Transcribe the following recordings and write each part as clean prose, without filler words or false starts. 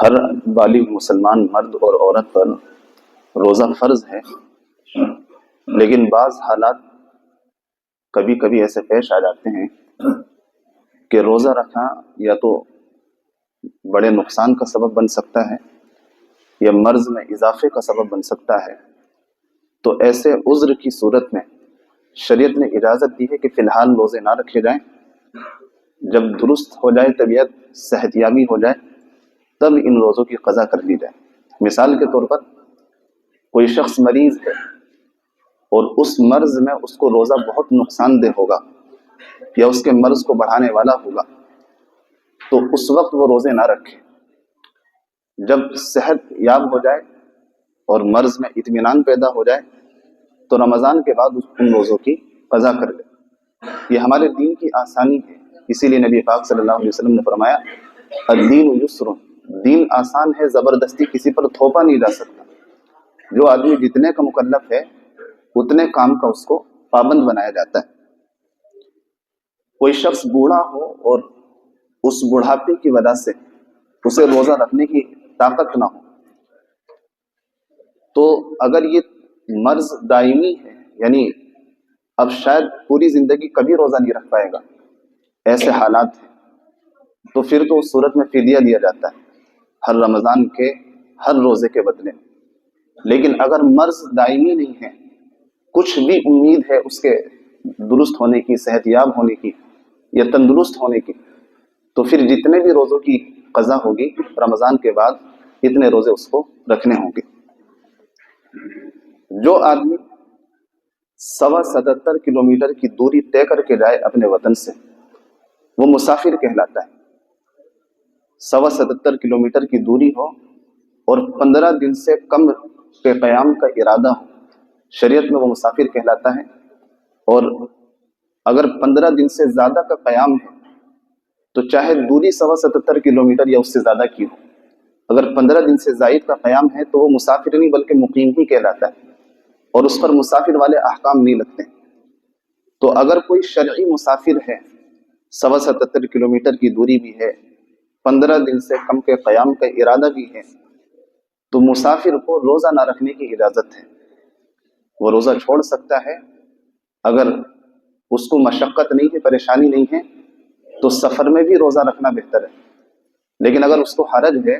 ہر بالغ مسلمان مرد اور عورت پر روزہ فرض ہے، لیکن بعض حالات کبھی کبھی ایسے پیش آ جاتے ہیں کہ روزہ رکھنا یا تو بڑے نقصان کا سبب بن سکتا ہے یا مرض میں اضافے کا سبب بن سکتا ہے۔ تو ایسے عذر کی صورت میں شریعت نے اجازت دی ہے کہ فی الحال روزے نہ رکھے جائیں، جب درست ہو جائے، طبیعت صحت یابی ہو جائے، تب ان روزوں کی قضا کر لی جائے۔ مثال کے طور پر کوئی شخص مریض ہے اور اس مرض میں اس کو روزہ بہت نقصان دہ ہوگا یا اس کے مرض کو بڑھانے والا ہوگا، تو اس وقت وہ روزے نہ رکھے۔ جب صحت یاب ہو جائے اور مرض میں اطمینان پیدا ہو جائے تو رمضان کے بعد ان روزوں کی قضا کر لے۔ یہ ہمارے دین کی آسانی ہے، اسی لیے نبی پاک صلی اللہ علیہ وسلم نے فرمایا الدین یسر، دین آسان ہے، زبردستی کسی پر تھوپا نہیں جا سکتا۔ جو آدمی جتنے کا مکلف ہے اتنے کام کا اس کو پابند بنایا جاتا ہے۔ کوئی شخص بوڑھا ہو اور اس بڑھاپے کی وجہ سے اسے روزہ رکھنے کی طاقت نہ ہو، تو اگر یہ مرض دائمی ہے، یعنی اب شاید پوری زندگی کبھی روزہ نہیں رکھ پائے گا، ایسے حالات ہیں، تو پھر تو اس صورت میں فدیہ دیا جاتا ہے ہر رمضان کے ہر روزے کے بدلے۔ لیکن اگر مرض دائمی نہیں ہے، کچھ بھی امید ہے اس کے درست ہونے کی، صحت یاب ہونے کی یا تندرست ہونے کی، تو پھر جتنے بھی روزوں کی قضا ہوگی رمضان کے بعد اتنے روزے اس کو رکھنے ہوں گے۔ جو آدمی 77 کلومیٹر کی دوری طے کر کے جائے اپنے وطن سے، وہ مسافر کہلاتا ہے۔ 77 کلومیٹر کی دوری ہو اور 15 دن سے کم کے قیام کا ارادہ ہو، شریعت میں وہ مسافر کہلاتا ہے۔ اور اگر 15 دن سے زیادہ کا قیام ہے تو چاہے دوری 77 کلومیٹر یا اس سے زیادہ کی ہو، اگر 15 دن سے زائد کا قیام ہے تو وہ مسافر نہیں بلکہ مقیم ہی کہلاتا ہے، اور اس پر مسافر والے احکام نہیں لگتے۔ تو اگر کوئی شرعی مسافر ہے، 77 کلومیٹر کی دوری بھی ہے، 15 دن سے کم کے قیام کا ارادہ بھی ہے، تو مسافر کو روزہ نہ رکھنے کی اجازت ہے۔ وہ روزہ چھوڑ سکتا ہے اگر اس کو مشقت نہیں ہے، پریشانی نہیں ہے، تو سفر میں بھی روزہ رکھنا بہتر ہے۔ لیکن اگر اس کو حرج ہے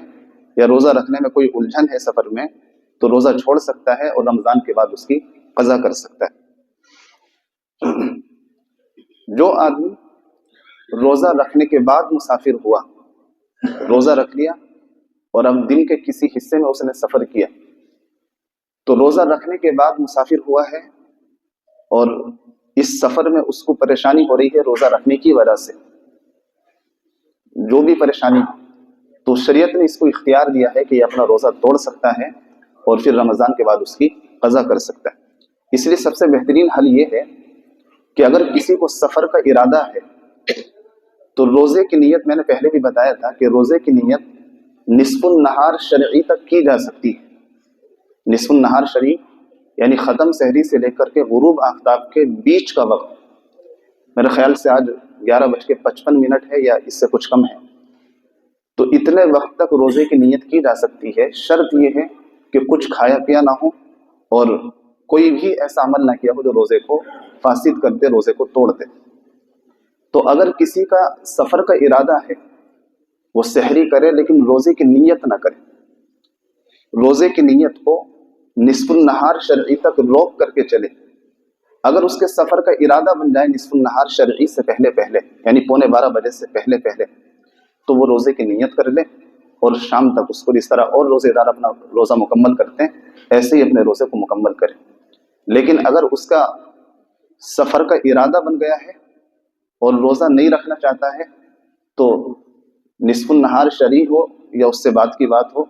یا روزہ رکھنے میں کوئی الجھن ہے سفر میں، تو روزہ چھوڑ سکتا ہے اور رمضان کے بعد اس کی قضا کر سکتا ہے۔ جو آدمی روزہ رکھنے کے بعد مسافر ہوا، روزہ رکھ لیا اور اب دن کے کسی حصے میں اس نے سفر کیا، تو روزہ رکھنے کے بعد مسافر ہوا ہے اور اس سفر میں اس کو پریشانی ہو رہی ہے روزہ رکھنے کی وجہ سے، جو بھی پریشانی ہو، تو شریعت نے اس کو اختیار دیا ہے کہ یہ اپنا روزہ توڑ سکتا ہے اور پھر رمضان کے بعد اس کی قضا کر سکتا ہے۔ اس لیے سب سے بہترین حل یہ ہے کہ اگر کسی کو سفر کا ارادہ ہے تو روزے کی نیت، میں نے پہلے بھی بتایا تھا کہ روزے کی نیت نصف النہار شرعی تک کی جا سکتی ہے۔ نصف النہار شرعی یعنی ختم سحری سے لے کر کے غروب آفتاب کے بیچ کا وقت، میرے خیال سے آج 11:55 ہے یا اس سے کچھ کم ہے، تو اتنے وقت تک روزے کی نیت کی جا سکتی ہے۔ شرط یہ ہے کہ کچھ کھایا پیا نہ ہو اور کوئی بھی ایسا عمل نہ کیا ہو جو روزے کو فاسد کرتے، روزے کو توڑتے۔ تو اگر کسی کا سفر کا ارادہ ہے، وہ سحری کرے لیکن روزے کی نیت نہ کرے، روزے کی نیت کو نصف النہار شرعی تک روک کر کے چلے۔ اگر اس کے سفر کا ارادہ بن جائے نصف النہار شرعی سے پہلے پہلے، یعنی 11:15 سے پہلے پہلے، تو وہ روزے کی نیت کر لے اور شام تک اس کو، جس طرح اور روزے دار اپنا روزہ مکمل کرتے ہیں ایسے ہی اپنے روزے کو مکمل کرے۔ لیکن اگر اس کا سفر کا ارادہ بن گیا ہے اور روزہ نہیں رکھنا چاہتا ہے، تو نصف النہار شرعی ہو یا اس سے بعد کی بات ہو،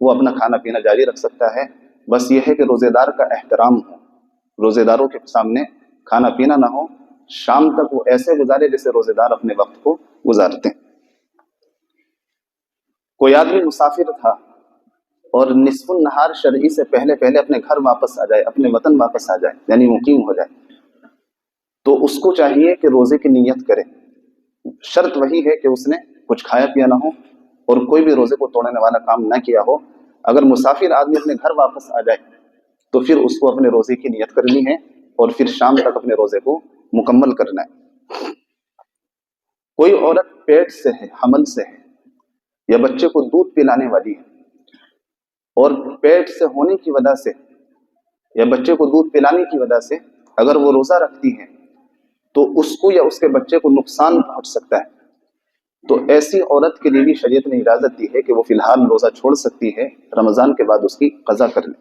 وہ اپنا کھانا پینا جاری رکھ سکتا ہے۔ بس یہ ہے کہ روزے دار کا احترام ہو، روزے داروں کے سامنے کھانا پینا نہ ہو، شام تک وہ ایسے گزارے جیسے روزے دار اپنے وقت کو گزارتے ہیں۔ کوئی آدمی مسافر تھا اور نصف النہار شرعی سے پہلے پہلے اپنے گھر واپس آ جائے، اپنے وطن واپس آ جائے، یعنی مقیم ہو جائے، تو اس کو چاہیے کہ روزے کی نیت کرے۔ شرط وہی ہے کہ اس نے کچھ کھایا پیا نہ ہو اور کوئی بھی روزے کو توڑنے والا کام نہ کیا ہو، اگر مسافر آدمی اپنے گھر واپس آ جائے تو پھر اس کو اپنے روزے کی نیت کرنی ہے اور پھر شام تک اپنے روزے کو مکمل کرنا ہے۔ کوئی عورت پیٹ سے ہے، حمل سے ہے، یا بچے کو دودھ پلانے والی ہے، اور پیٹ سے ہونے کی وجہ سے یا بچے کو دودھ پلانے کی وجہ سے اگر وہ روزہ رکھتی ہے تو اس کو یا اس کے بچے کو نقصان پہنچ سکتا ہے، تو ایسی عورت کے لیے بھی شریعت نے اجازت دی ہے کہ وہ فی الحال روزہ چھوڑ سکتی ہے، رمضان کے بعد اس کی قضا کر لے۔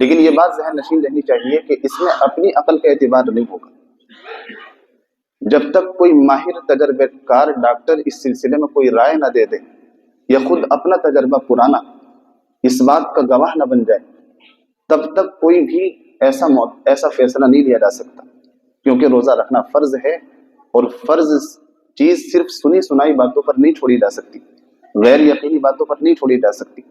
لیکن یہ بات ذہن نشین رہنی چاہیے کہ اس میں اپنی عقل کا اعتبار نہیں ہوگا۔ جب تک کوئی ماہر تجربے کار ڈاکٹر اس سلسلے میں کوئی رائے نہ دے دے یا خود اپنا تجربہ پرانا اس بات کا گواہ نہ بن جائے، تب تک کوئی بھی ایسا فیصلہ نہیں لیا جا سکتا، کیونکہ روزہ رکھنا فرض ہے، اور فرض چیز صرف سنی سنائی باتوں پر نہیں چھوڑی جا سکتی، غیر یقینی باتوں پر نہیں چھوڑی جا سکتی۔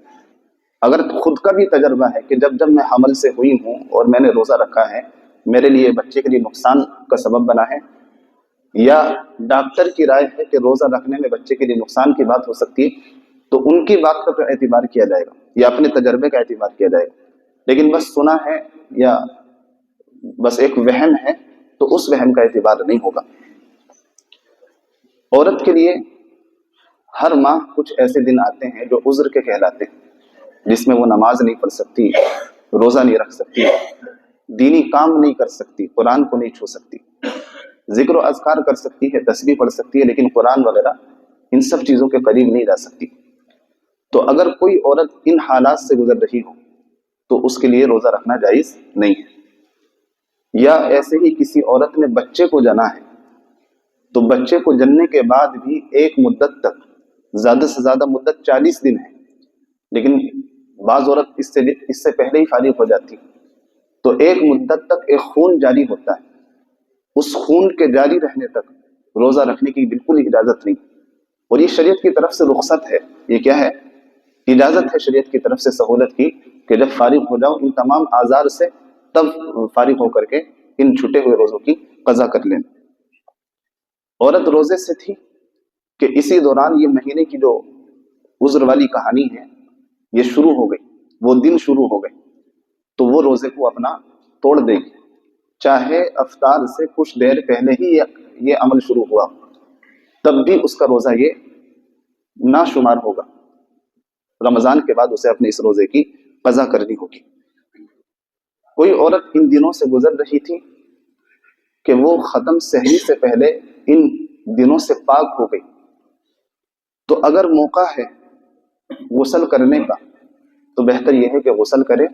اگر خود کا بھی تجربہ ہے کہ جب میں حمل سے ہوئی ہوں اور میں نے روزہ رکھا ہے، میرے لیے بچے کے لیے نقصان کا سبب بنا ہے، یا ڈاکٹر کی رائے ہے کہ روزہ رکھنے میں بچے کے لیے نقصان کی بات ہو سکتی ہے، تو ان کی بات کا تو اعتبار کیا جائے گا یا اپنے تجربے کا اعتبار کیا جائے گا۔ لیکن بس سنا ہے یا بس ایک وہم ہے تو اس وہم کا اعتبار نہیں ہوگا۔ عورت کے لیے ہر ماہ کچھ ایسے دن آتے ہیں جو عذر کے کہلاتے ہیں، جس میں وہ نماز نہیں پڑھ سکتی، روزہ نہیں رکھ سکتی، دینی کام نہیں کر سکتی، قرآن کو نہیں چھو سکتی، ذکر و اذکار کر سکتی ہے، تسبیح پڑھ سکتی ہے، لیکن قرآن وغیرہ ان سب چیزوں کے قریب نہیں جا سکتی۔ تو اگر کوئی عورت ان حالات سے گزر رہی ہو تو اس کے لیے روزہ رکھنا جائز نہیں ہے۔ یا ایسے ہی کسی عورت نے بچے کو جنا ہے تو بچے کو جننے کے بعد بھی ایک مدت تک، زیادہ سے زیادہ مدت 40 دن ہے، لیکن بعض عورت اس سے پہلے ہی فارغ ہو جاتی، تو ایک مدت تک ایک خون جاری ہوتا ہے، اس خون کے جاری رہنے تک روزہ رکھنے کی بالکل اجازت نہیں، اور یہ شریعت کی طرف سے رخصت ہے۔ یہ کیا ہے؟ اجازت ہے شریعت کی طرف سے، سہولت کی، کہ جب فارغ ہو جاؤ ان تمام آزار سے، تب فارغ ہو کر کے ان چھٹے ہوئے روزوں کی قضا کر لیں۔ عورت روزے سے تھی کہ اسی دوران یہ مہینے کی جو عذر والی کہانی ہے یہ شروع ہو گئی، وہ دن شروع ہو گئے، تو وہ روزے کو اپنا توڑ دے گی، چاہے افطار سے کچھ دیر پہلے ہی یہ عمل شروع ہوا، تب بھی اس کا روزہ یہ نہ شمار ہوگا۔ رمضان کے بعد اسے اپنے اس روزے کی قضا کرنی ہوگی۔ کوئی عورت ان دنوں سے گزر رہی تھی کہ وہ ختم سحری سے پہلے ان دنوں سے پاک ہو گئی، تو اگر موقع ہے غسل کرنے کا تو بہتر یہ ہے کہ غسل کرے،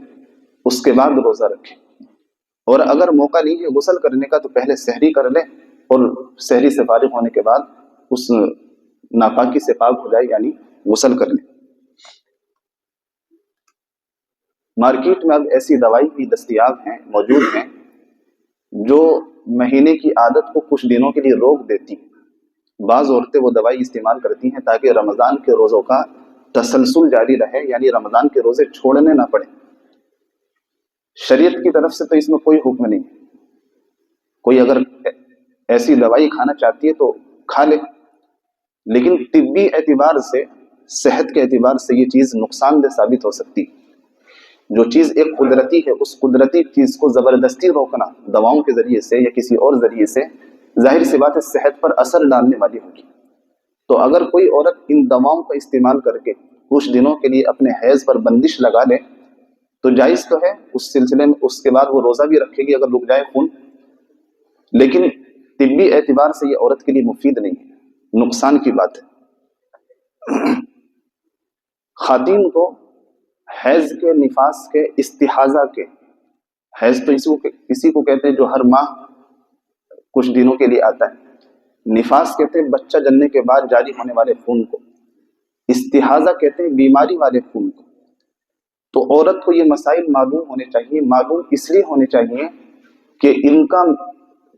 اس کے بعد روزہ رکھے، اور اگر موقع نہیں ہے غسل کرنے کا تو پہلے سحری کر لے، اور سحری سے فارغ ہونے کے بعد اس ناپاکی سے پاک ہو جائے، یعنی غسل کر لے۔ مارکیٹ میں اب ایسی دوائی بھی دستیاب ہیں، موجود ہیں، جو مہینے کی عادت کو کچھ دنوں کے لیے روک دیتی ہیں۔ بعض عورتیں وہ دوائی استعمال کرتی ہیں تاکہ رمضان کے روزوں کا تسلسل جاری رہے، یعنی رمضان کے روزے چھوڑنے نہ پڑے۔ شریعت کی طرف سے تو اس میں کوئی حکم نہیں ہے، کوئی اگر ایسی دوائی کھانا چاہتی ہے تو کھا لے، لیکن طبی اعتبار سے، صحت کے اعتبار سے یہ چیز نقصان دہ ثابت ہو سکتی ہے۔ جو چیز ایک قدرتی ہے، اس قدرتی چیز کو زبردستی روکنا دواؤں کے ذریعے سے یا کسی اور ذریعے سے، ظاہر سی بات ہے صحت پر اثر ڈالنے والی ہوگی۔ تو اگر کوئی عورت ان دواؤں کا استعمال کر کے کچھ دنوں کے لیے اپنے حیض پر بندش لگا لے تو جائز تو ہے، اس سلسلے میں اس کے بعد وہ روزہ بھی رکھے گی اگر رک جائے خون، لیکن طبی اعتبار سے یہ عورت کے لیے مفید نہیں ہے، نقصان کی بات ہے۔ خواتین کو حیض کے، نفاس کے، استحاضہ کے، حیض تو اسی کو کہتے ہیں جو ہر ماہ کچھ دنوں کے لیے آتا ہے، نفاس کہتے ہیں بچہ جننے کے بعد جاری ہونے والے خون کو، استحاضہ کہتے ہیں بیماری والے خون کو۔ تو عورت کو یہ مسائل معلوم ہونے چاہیے، معلوم اس لیے ہونے چاہیے کہ ان کا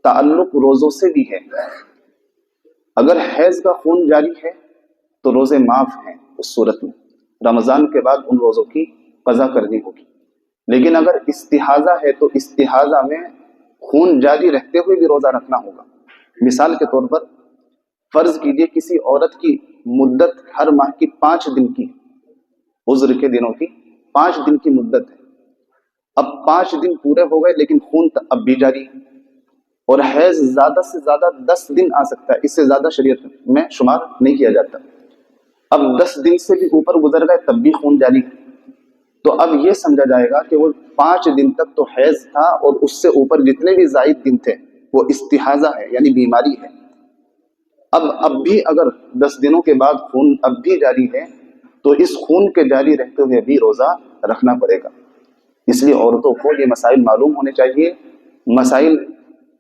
تعلق روزوں سے بھی ہے۔ اگر حیض کا خون جاری ہے تو روزے معاف ہیں، اس صورت میں رمضان کے بعد ان روزوں کی قضا کرنی ہوگی۔ لیکن اگر استحاضہ ہے تو استحاضہ میں خون جاری رہتے ہوئے بھی روزہ رکھنا ہوگا۔ مثال کے طور پر فرض کیجئے کسی عورت کی مدت ہر ماہ کی 5 دن کی، عذر کے دنوں کی 5 دن کی مدت ہے. اب 5 دن پورے ہو گئے لیکن خون اب بھی جاری ہے، اور حیض زیادہ سے زیادہ 10 دن آ سکتا ہے، اس سے زیادہ شریعت میں شمار نہیں کیا جاتا. اب 10 دن سے بھی اوپر گزر گئے تب بھی خون جاری ہے، تو اب یہ سمجھا جائے گا کہ وہ 5 دن تک تو حیض تھا، اور اس سے اوپر جتنے بھی زائد دن تھے وہ استحاضہ ہے، یعنی بیماری ہے. اب بھی اگر 10 دنوں کے بعد خون اب بھی جاری ہے تو اس خون کے جاری رہتے ہوئے بھی روزہ رکھنا پڑے گا. اس لیے عورتوں کو یہ مسائل معلوم ہونے چاہیے. مسائل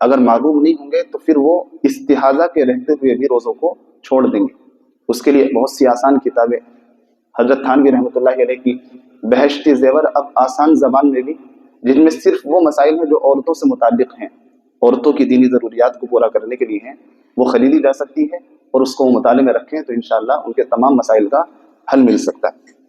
اگر معلوم نہیں ہوں گے تو پھر وہ استحاضہ کے رہتے ہوئے بھی روزوں کو چھوڑ دیں گے. اس کے لیے بہت سی آسان کتابیں، حضرت تھانوی رحمۃ اللہ علیہ کی بہشتی زیور اب آسان زبان میں بھی، جن میں صرف وہ مسائل ہیں جو عورتوں سے متعلق ہیں، عورتوں کی دینی ضروریات کو پورا کرنے کے لیے ہیں، وہ خریدی جا سکتی ہے، اور اس کو وہ مطالعے میں رکھیں تو انشاءاللہ ان کے تمام مسائل کا حل مل سکتا ہے.